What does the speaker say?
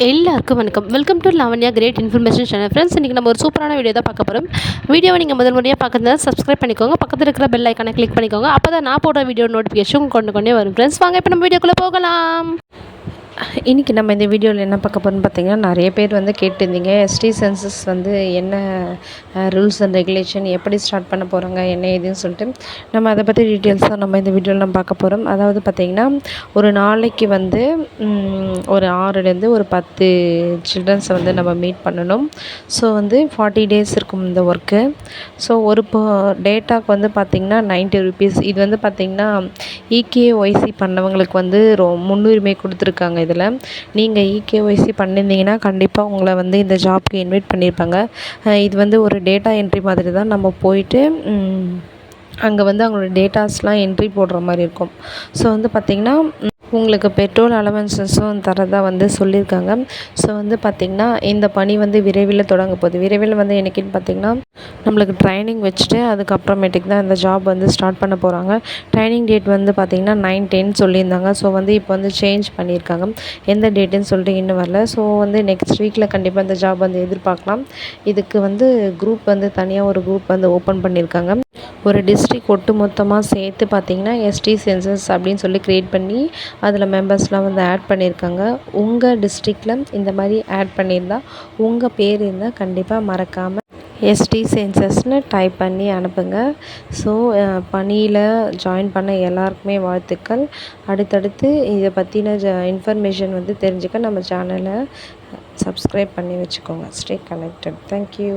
எல்லாருக்கும் வணக்கம். Welcome to Lavanya great information channel. Friends, இன்றைக்கி நம்ம ஒரு சூப்பரான வீடியோ தான் பார்க்க போகிறோம். வீடியோவை நீங்கள் முதல் முறையாக பார்க்குறதா சப்ஸ்கிரைப் பண்ணிக்கோங்க. பக்கத்தில் இருக்கிற பெல் ஐக்கானை கிளிக் பண்ணிக்கோங்க. அப்போ தான் நான் போடுற வீடியோ நோட்டிஃபிகேஷன் கொண்டே வரும். ஃப்ரெண்ட்ஸ், வாங்க இப்போ நம்ம வீடியோக்குள்ளே போகலாம். இன்றைக்கி நம்ம இந்த வீடியோவில் என்ன பார்க்க போகிறோம்னு பார்த்தீங்கன்னா, நிறைய பேர் கேட்டிருந்தீங்க எஸ்டி சென்சஸ் என்ன ரூல்ஸ் அண்ட் ரெகுலேஷன், எப்படி ஸ்டார்ட் பண்ண போகிறாங்க, என்ன ஏதுன்னு சொல்லிட்டு நம்ம அதை பற்றி டீட்டெயில்ஸாக நம்ம இந்த வீடியோவில் நம்ம பார்க்க போகிறோம். அதாவது பார்த்திங்கன்னா, ஒரு நாளைக்கு ஒரு 6லேருந்து ஒரு 10 சில்ட்ரன்ஸை நம்ம மீட் பண்ணணும். ஸோ 40 டேஸ் இருக்கும் இந்த ஒர்க்கு. ஸோ ஒரு டேட்டாவுக்கு பார்த்திங்கன்னா 90 ருபீஸ். இது பார்த்திங்கன்னா இகேஒய்சி பண்ணவங்களுக்கு முன்னுரிமை கொடுத்துருக்காங்க. இதில் நீங்கள் இகேஒய்சி பண்ணியிருந்தீங்கன்னா கண்டிப்பாக உங்களை இந்த ஜாப்க்கு இன்வைட் பண்ணியிருப்பாங்க. இது ஒரு டேட்டா என்ட்ரி மாதிரி தான். நம்ம போயிட்டு அங்கே அவங்களோட டேட்டாஸ்லாம் என்ட்ரி போடுற மாதிரி இருக்கும். ஸோ பார்த்திங்கன்னா உங்களுக்கு பெட்ரோல் அலவன்சஸும் தரதாக சொல்லியிருக்காங்க. ஸோ பார்த்திங்கன்னா இந்த பணி விரைவில் தொடங்க போகுது. விரைவில் என்னைக்குன்னு பார்த்திங்கன்னா நம்மளுக்கு ட்ரைனிங் வச்சுட்டு அதுக்கப்புறமேட்டுக்கு தான் இந்த ஜாப் ஸ்டார்ட் பண்ண போகிறாங்க. ட்ரைனிங் டேட் பார்த்திங்கன்னா 9/10 சொல்லியிருந்தாங்க. ஸோ இப்போ சேஞ்ச் பண்ணியிருக்காங்க. எந்த டேட்டுன்னு சொல்லிட்டு இன்னும் வரல. ஸோ நெக்ஸ்ட் வீக்கில் கண்டிப்பாக இந்த ஜாப் எதிர்பார்க்கலாம். இதுக்கு குரூப் தனியாக ஒரு குரூப் ஓப்பன் பண்ணியிருக்காங்க. ஒரு டிஸ்ட்ரிக் ஒட்டு மொத்தமாக சேர்த்து பார்த்திங்கன்னா எஸ்டி சென்சஸ் அப்படின்னு சொல்லி க்ரியேட் பண்ணி அதில் மெம்பர்ஸ்லாம் ஆட் பண்ணியிருக்காங்க. உங்கள் டிஸ்ட்ரிக்டில் இந்த மாதிரி ஆட் பண்ணியிருந்தால் உங்கள் பேர் இருந்தால் கண்டிப்பாக மறக்காமல் எஸ்டி சென்சஸ்னு டைப் பண்ணி அனுப்புங்க. ஸோ பணியில் ஜாயின் பண்ண எல்லாருக்குமே வாழ்த்துக்கள். அடுத்தடுத்து இதை பற்றின இன்ஃபர்மேஷன் தெரிஞ்சுக்க நம்ம சேனலை சப்ஸ்கிரைப் பண்ணி வச்சுக்கோங்க. Stay connected. தேங்க்யூ.